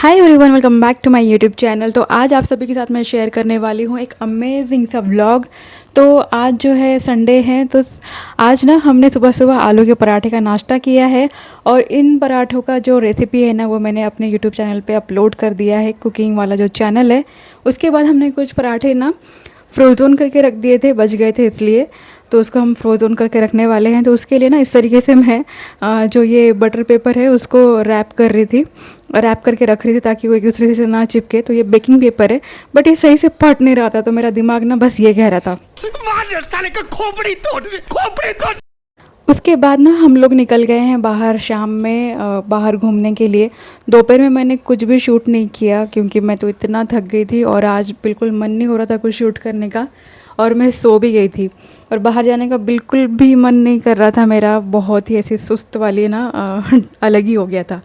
Hi everyone, welcome back to my YouTube channel. तो आज आप सभी के साथ मैं शेयर करने वाली हूँ एक अमेजिंग सा व्लॉग। तो आज जो है संडे है, तो आज ना हमने सुबह सुबह आलू के पराठे का नाश्ता किया है। और इन पराठों का जो रेसिपी है ना, वो मैंने अपने यूट्यूब चैनल पे अपलोड कर दिया है, कुकिंग वाला जो चैनल है। उसके बाद हमने कुछ पराठे ना फ्रोज़न करके रख दिए थे, बच गए थे इसलिए। तो उसको हम फ्रोज़न करके रखने वाले हैं। तो उसके लिए ना इस तरीके से मैं जो ये बटर पेपर है उसको रैप कर रही थी, रैप करके रख रही थी ताकि वो एक दूसरे से ना चिपके। तो ये बेकिंग पेपर है, बट ये सही से फट नहीं रहा था। तो मेरा दिमाग ना बस ये कह रहा था मार साले का खोपड़ी तोड़ खोपड़ी तोड़। उसके बाद ना हम लोग निकल गए हैं बाहर शाम में, बाहर घूमने के लिए। दोपहर में मैंने कुछ भी शूट नहीं किया क्योंकि मैं तो इतना थक गई थी और आज बिल्कुल मन नहीं हो रहा था कुछ शूट करने का। और मैं सो भी गई थी और बाहर जाने का बिल्कुल भी मन नहीं कर रहा था मेरा। बहुत ही ऐसी सुस्त वाली ना अलग ही हो गया था।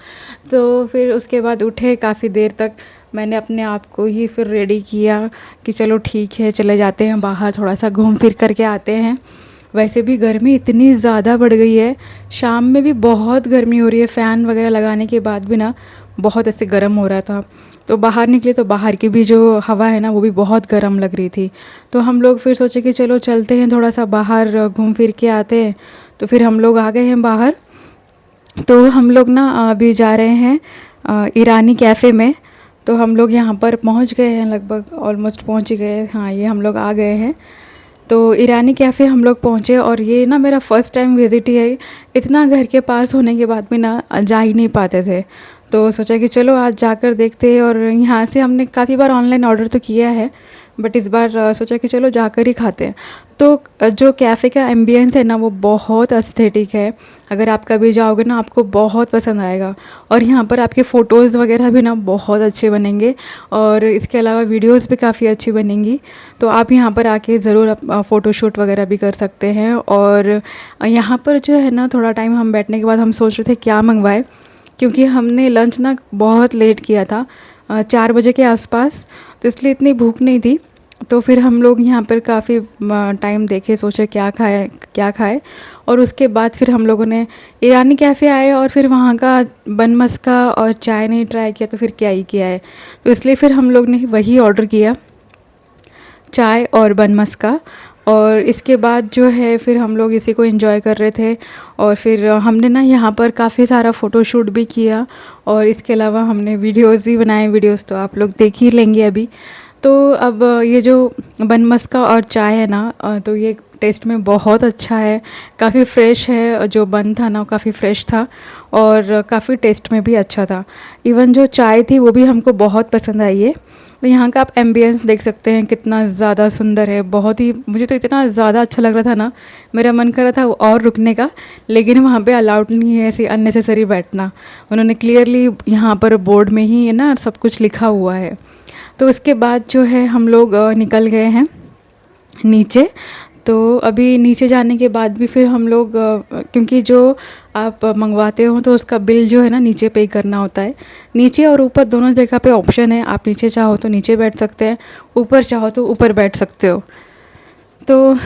तो फिर उसके बाद उठे, काफ़ी देर तक मैंने अपने आप को ही फिर रेडी किया कि चलो ठीक है, चले जाते हैं बाहर, थोड़ा सा घूम फिर करके आते हैं। वैसे भी गर्मी इतनी ज़्यादा बढ़ गई है, शाम में भी बहुत गर्मी हो रही है। फ़ैन वगैरह लगाने के बाद भी ना बहुत ऐसे गर्म हो रहा था। तो बाहर निकले तो बाहर की भी जो हवा है ना, वो भी बहुत गर्म लग रही थी। तो हम लोग फिर सोचे कि चलो चलते हैं, थोड़ा सा बाहर घूम फिर के आते हैं। तो फिर हम लोग आ गए हैं बाहर। तो हम लोग ना अभी जा रहे हैं ईरानी कैफ़े में। तो हम लोग यहाँ पर पहुँच गए हैं, लगभग ऑलमोस्ट पहुँच ही गए। हाँ, ये हम लोग आ गए हैं। तो ईरानी कैफ़े हम लोग पहुँचे और ये ना मेरा फ़र्स्ट टाइम विज़िट ही है। इतना घर के पास होने के बाद भी ना जा ही नहीं पाते थे। तो सोचा कि चलो आज जाकर देखते हैं। और यहाँ से हमने काफ़ी बार ऑनलाइन ऑर्डर तो किया है, बट इस बार सोचा कि चलो जाकर ही खाते हैं। तो जो कैफ़े का एम्बियंस है ना, वो बहुत एस्थेटिक है। अगर आप कभी जाओगे ना, आपको बहुत पसंद आएगा। और यहाँ पर आपके फ़ोटोज़ वगैरह भी ना बहुत अच्छे बनेंगे और इसके अलावा वीडियोस भी काफ़ी अच्छी बनेंगी। तो आप यहाँ पर आके ज़रूर फ़ोटोशूट वगैरह भी कर सकते हैं। और यहाँ पर जो है ना, थोड़ा टाइम हम बैठने के बाद हम सोच रहे थे क्या मंगवाए, क्योंकि हमने लंच ना बहुत लेट किया था, 4 बजे के आसपास। तो इसलिए इतनी भूख नहीं थी। तो फिर हम लोग यहाँ पर काफ़ी टाइम देखे, सोचे क्या खाए क्या खाए। और उसके बाद फिर हम लोगों ने ईरानी कैफ़े आए और फिर वहाँ का बन मस्का और चाय नहीं ट्राई किया, तो फिर क्या ही किया है। तो इसलिए फिर हम लोग ने वही ऑर्डर किया, चाय और बन मस्का। और इसके बाद जो है फिर हम लोग इसी को एंजॉय कर रहे थे। और फिर हमने ना यहाँ पर काफ़ी सारा फ़ोटोशूट भी किया और इसके अलावा हमने वीडियोस भी बनाए। वीडियोस तो आप लोग देख ही लेंगे अभी। तो अब ये जो बन मस्का और चाय है ना, तो ये टेस्ट में बहुत अच्छा है, काफ़ी फ़्रेश है। जो बन था ना, वो काफ़ी फ़्रेश था और काफ़ी टेस्ट में भी अच्छा था। इवन जो चाय थी वो भी हमको बहुत पसंद आई है। तो यहाँ का आप एम्बियंस देख सकते हैं कितना ज़्यादा सुंदर है। बहुत ही, मुझे तो इतना ज़्यादा अच्छा लग रहा था ना, मेरा मन कर रहा था और रुकने का। लेकिन वहाँ पे अलाउड नहीं है ऐसे अननेसेसरी बैठना। उन्होंने क्लियरली यहाँ पर बोर्ड में ही है ना सब कुछ लिखा हुआ है। तो उसके बाद जो है हम लोग निकल गए हैं नीचे। तो अभी नीचे जाने के बाद भी फिर हम लोग क्योंकि जो आप मंगवाते हो तो उसका बिल जो है ना नीचे पे करना होता है। नीचे और ऊपर दोनों जगह पे ऑप्शन है, आप नीचे चाहो तो नीचे बैठ सकते हैं, ऊपर चाहो तो ऊपर बैठ सकते हो। तो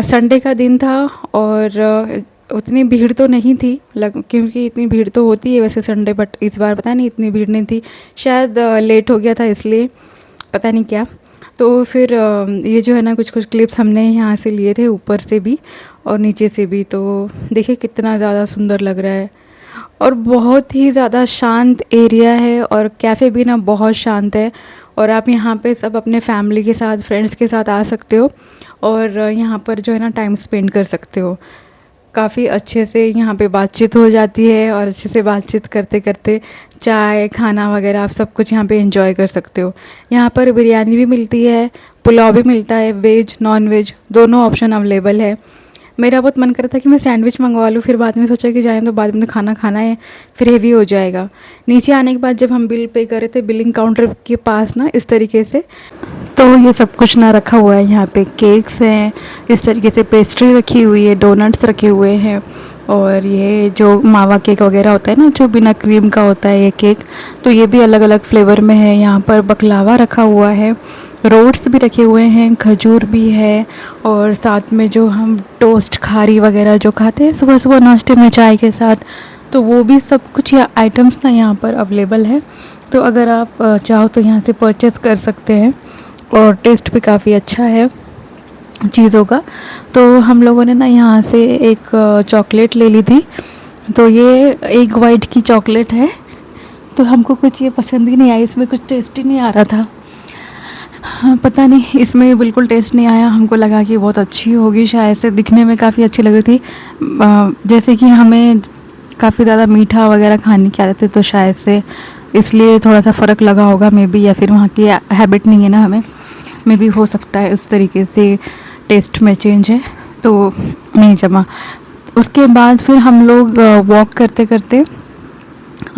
संडे का दिन था और उतनी भीड़ तो नहीं थी क्योंकि इतनी भीड़ तो होती है वैसे संडे, बट इस बार पता नहीं इतनी भीड़ नहीं थी। शायद लेट हो गया था इसलिए, पता नहीं क्या। तो फिर ये जो है ना कुछ कुछ क्लिप्स हमने यहाँ से लिए थे, ऊपर से भी और नीचे से भी। तो देखिए कितना ज़्यादा सुंदर लग रहा है और बहुत ही ज़्यादा शांत एरिया है और कैफ़े भी ना बहुत शांत है। और आप यहाँ पे सब अपने फैमिली के साथ, फ्रेंड्स के साथ आ सकते हो और यहाँ पर जो है ना टाइम स्पेंड कर सकते हो। काफ़ी अच्छे से यहाँ पे बातचीत हो जाती है और अच्छे से बातचीत करते करते चाय, खाना वगैरह आप सब कुछ यहाँ पे एंजॉय कर सकते हो। यहाँ पर बिरयानी भी मिलती है, पुलाव भी मिलता है, वेज नॉन वेज दोनों ऑप्शन अवेलेबल है। मेरा बहुत मन कर रहा था कि मैं सैंडविच मंगवा लूँ, फिर बाद में सोचा कि जाए तो बाद में तो खाना खाना है, फिर हेवी हो जाएगा। नीचे आने के बाद जब हम बिल पे कर रहे थे बिलिंग काउंटर के पास ना, इस तरीके से तो ये सब कुछ ना रखा हुआ है। यहाँ पे केक्स हैं, इस तरीके से पेस्ट्री रखी हुई है, डोनट्स रखे हुए हैं। और ये जो मावा केक वगैरह होता है ना, जो बिना क्रीम का होता है ये केक, तो ये भी अलग अलग फ्लेवर में है। यहाँ पर बकलावा रखा हुआ है, रोट्स भी रखे हुए हैं, खजूर भी है। और साथ में जो हम टोस्ट खारी वगैरह जो खाते हैं सुबह सुबह नाश्ते में चाय के साथ, तो वो भी सब कुछ या आइटम्स ना यहाँ पर अवेलेबल है। तो अगर आप चाहो तो यहाँ से परचेज़ कर सकते हैं और टेस्ट भी काफ़ी अच्छा है चीज़ों का। तो हम लोगों ने ना यहाँ से एक चॉकलेट ले ली थी। तो ये एग वाइट की चॉकलेट है। तो हमको कुछ ये पसंद ही नहीं आई, इसमें कुछ टेस्ट ही नहीं आ रहा था। हाँ, पता नहीं, इसमें बिल्कुल टेस्ट नहीं आया। हमको लगा कि बहुत अच्छी होगी, शायद से दिखने में काफ़ी अच्छी लग रही थी। जैसे कि हमें काफ़ी ज़्यादा मीठा वगैरह खाने की आदत है, तो शायद से इसलिए थोड़ा सा फ़र्क लगा होगा मे बी, या फिर वहाँ की हैबिट नहीं है ना हमें, मे बी हो सकता है उस तरीके से टेस्ट में चेंज है, तो नहीं जमा। उसके बाद फिर हम लोग वॉक करते करते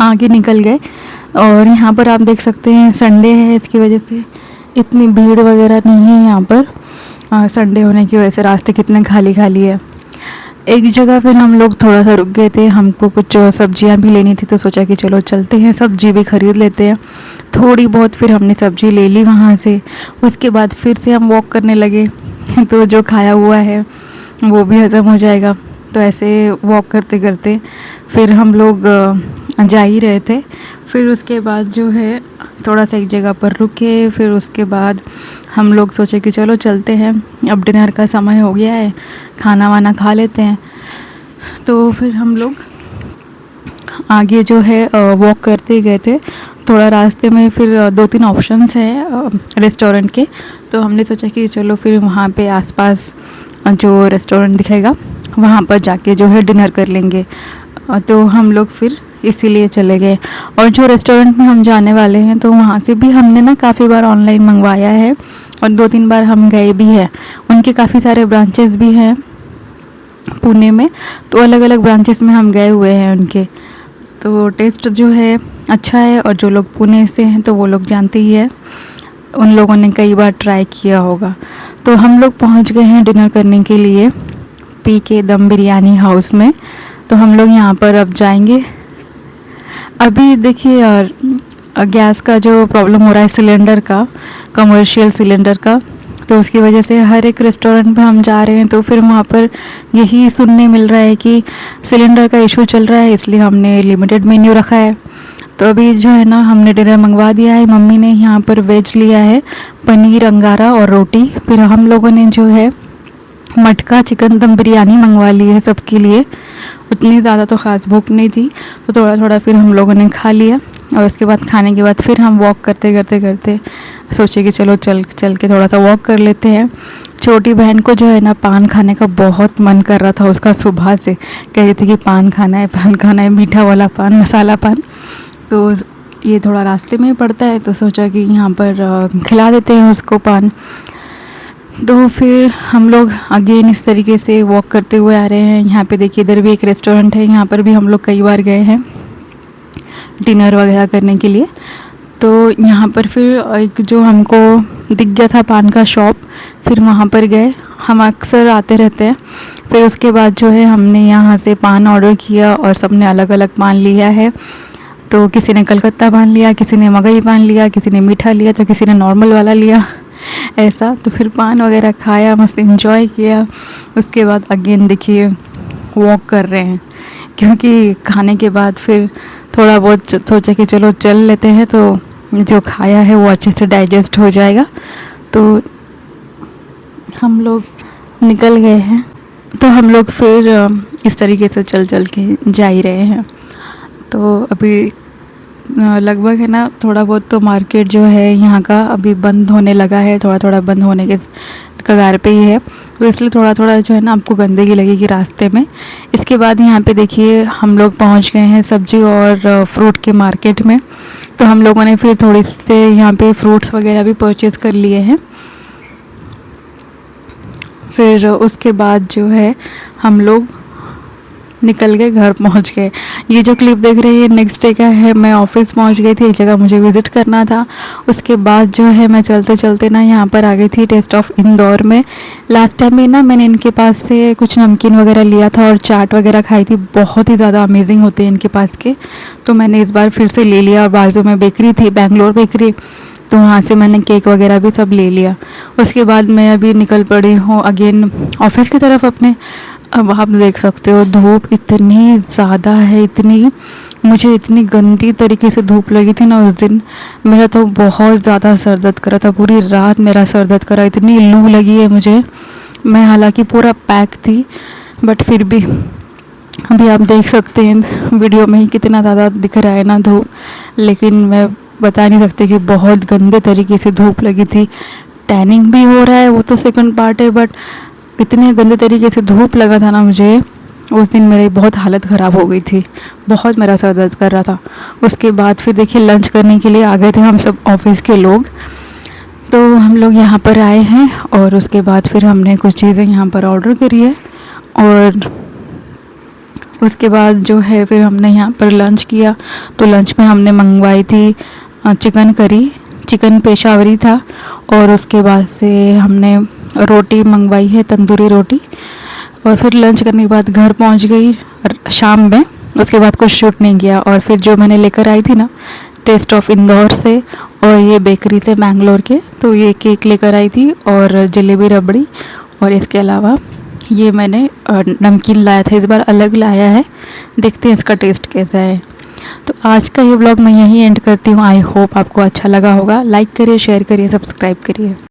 आगे निकल गए। और यहाँ पर आप देख सकते हैं संडे है, इसकी वजह से इतनी भीड़ वगैरह नहीं है यहाँ पर। संडे होने की वजह से रास्ते कितने खाली खाली है। एक जगह फिर हम लोग थोड़ा सा रुक गए थे, हमको कुछ सब्जियां भी लेनी थी, तो सोचा कि चलो चलते हैं, सब्जी भी ख़रीद लेते हैं। थोड़ी बहुत फिर हमने सब्जी ले ली वहाँ से। उसके बाद फिर से हम वॉक करने लगे तो जो खाया हुआ है वो भी हज़म हो जाएगा। तो ऐसे वॉक करते करते फिर हम लोग जा ही रहे थे। फिर उसके बाद जो है थोड़ा सा एक जगह पर रुके। फिर उसके बाद हम लोग सोचे कि चलो चलते हैं, अब डिनर का समय हो गया है, खाना वाना खा लेते हैं। तो फिर हम लोग आगे जो है वॉक करते गए थे। थोड़ा रास्ते में फिर 2-3 ऑप्शंस हैं रेस्टोरेंट के, तो हमने सोचा कि चलो फिर वहाँ पे आसपास जो रेस्टोरेंट दिखेगा वहाँ पर जाके जो है डिनर कर लेंगे। तो हम लोग फिर इसीलिए चले गए। और जो रेस्टोरेंट में हम जाने वाले हैं, तो वहाँ से भी हमने ना काफ़ी बार ऑनलाइन मंगवाया है और 2-3 बार हम गए भी हैं। उनके काफ़ी सारे ब्रांचेस भी हैं पुणे में, तो अलग अलग ब्रांचेस में हम गए हुए हैं उनके। तो टेस्ट जो है अच्छा है, और जो लोग पुणे से हैं तो वो लोग जानते ही है, उन लोगों ने कई बार ट्राई किया होगा। तो हम लोग पहुंच गए हैं डिनर करने के लिए PK दम बिरयानी हाउस में। तो हम लोग यहाँ पर अब जाएंगे। अभी देखिए यार, गैस का जो प्रॉब्लम हो रहा है सिलेंडर का, कमर्शियल सिलेंडर का, तो उसकी वजह से हर एक रेस्टोरेंट पे हम जा रहे हैं तो फिर वहाँ पर यही सुनने मिल रहा है कि सिलेंडर का इशू चल रहा है, इसलिए हमने लिमिटेड मेन्यू रखा है। तो अभी जो है ना हमने डिनर मंगवा दिया है। मम्मी ने यहाँ पर वेज लिया है, पनीर अंगारा और रोटी। फिर हम लोगों ने जो है मटका चिकन दम बिरयानी मंगवा ली है सबके लिए। उतनी ज़्यादा तो ख़ास भूख नहीं थी, तो थोड़ा थोड़ा फिर हम लोगों ने खा लिया। और उसके बाद खाने के बाद फिर हम वॉक करते करते करते सोचे कि चलो चल के थोड़ा सा वॉक कर लेते हैं। छोटी बहन को जो है ना पान खाने का बहुत मन कर रहा था, उसका सुबह से कह रही थी कि पान खाना है, मीठा वाला पान, मसाला पान। तो ये थोड़ा रास्ते में ही पड़ता है, तो सोचा कि यहाँ पर खिला देते हैं उसको पान। तो फिर हम लोग अगेन इस तरीके से वॉक करते हुए आ रहे हैं। यहाँ पे देखिए इधर भी एक रेस्टोरेंट है, यहाँ पर भी हम लोग कई बार गए हैं डिनर वगैरह करने के लिए। तो यहाँ पर फिर एक जो हमको दिख गया था पान का शॉप, फिर वहाँ पर गए। हम अक्सर आते रहते हैं। फिर उसके बाद जो है हमने यहाँ से पान ऑर्डर किया और सब ने अलग अलग पान लिया है। तो किसी ने कलकत्ता पान लिया, किसी ने मगई पान लिया, किसी ने मीठा लिया, तो किसी ने नॉर्मल वाला लिया, ऐसा। तो फिर पान वगैरह खाया, मस्त एंजॉय किया। उसके बाद अगेन देखिए वॉक कर रहे हैं, क्योंकि खाने के बाद फिर थोड़ा बहुत सोचा कि चलो चल लेते हैं, तो जो खाया है वो अच्छे से डाइजेस्ट हो जाएगा। तो हम लोग निकल गए हैं। तो हम लोग फिर इस तरीके से चल के जा ही रहे हैं। तो अभी लगभग है ना थोड़ा बहुत तो मार्केट जो है यहाँ का अभी बंद होने लगा है, थोड़ा थोड़ा बंद होने के कगार पे ही है। तो इसलिए थोड़ा थोड़ा जो है ना आपको गंदगी लगेगी रास्ते में। इसके बाद यहाँ पे देखिए हम लोग पहुँच गए हैं सब्जी और फ्रूट के मार्केट में। तो हम लोगों ने फिर थोड़ी से यहाँ पे फ्रूट्स वगैरह भी परचेज़ कर लिए हैं। फिर उसके बाद जो है हम लोग निकल गए, घर पहुंच गए। ये जो क्लिप देख रही है नेक्स्ट डे का है। मैं ऑफिस पहुंच गई थी, एक जगह मुझे विज़िट करना था। उसके बाद जो है मैं चलते चलते ना यहाँ पर आ गई थी टेस्ट ऑफ इंदौर में। लास्ट टाइम में ना मैंने इनके पास से कुछ नमकीन वगैरह लिया था और चाट वगैरह खाई थी, बहुत ही ज़्यादा अमेजिंग होते हैं इनके पास के। तो मैंने इस बार फिर से ले लिया। और बाजू में बेकरी थी, बेंगलोर बेकरी, तो वहाँ से मैंने केक वगैरह भी सब ले लिया। उसके बाद मैं अभी निकल पड़ी हूँ अगेन ऑफिस की तरफ अपने। अब आप देख सकते हो धूप इतनी ज़्यादा है, इतनी मुझे इतनी गंदी तरीके से धूप लगी थी ना उस दिन, मेरा तो बहुत ज़्यादा सर दर्द करा था, पूरी रात मेरा सर दर्द करा, इतनी लू लगी है मुझे। मैं हालांकि पूरा पैक थी, बट फिर भी अभी आप देख सकते हैं वीडियो में ही कितना ज़्यादा दिख रहा है ना धूप, लेकिन मैं बता नहीं सकती कि बहुत गंदे तरीके से धूप लगी थी। टैनिंग भी हो रहा है, वो तो सेकंड पार्ट है, बट इतने गंदे तरीके से धूप लगा था ना मुझे उस दिन, मेरी बहुत हालत ख़राब हो गई थी, बहुत मेरा सर दर्द कर रहा था। उसके बाद फिर देखिए लंच करने के लिए आ गए थे हम सब ऑफिस के लोग, तो हम लोग यहाँ पर आए हैं और उसके बाद फिर हमने कुछ चीज़ें यहाँ पर ऑर्डर करी है और उसके बाद जो है फिर हमने यहाँ पर लंच किया। तो लंच में हमने मंगवाई थी चिकन करी, चिकन पेशावरी था, और उसके बाद से हमने रोटी मंगवाई है, तंदूरी रोटी। और फिर लंच करने के बाद घर पहुँच गई शाम में, उसके बाद कुछ शूट नहीं किया। और फिर जो मैंने लेकर आई थी ना टेस्ट ऑफ इंदौर से और ये बेकरी से बैंगलोर के, तो ये केक लेकर आई थी और जलेबी रबड़ी, और इसके अलावा ये मैंने नमकीन लाया था, इस बार अलग लाया है, देखते हैं इसका टेस्ट कैसा है। तो आज का ये व्लॉग मैं यहीं एंड करती हूँ। आई होप आपको अच्छा लगा होगा। लाइक करिए, शेयर करिए, सब्सक्राइब करिए।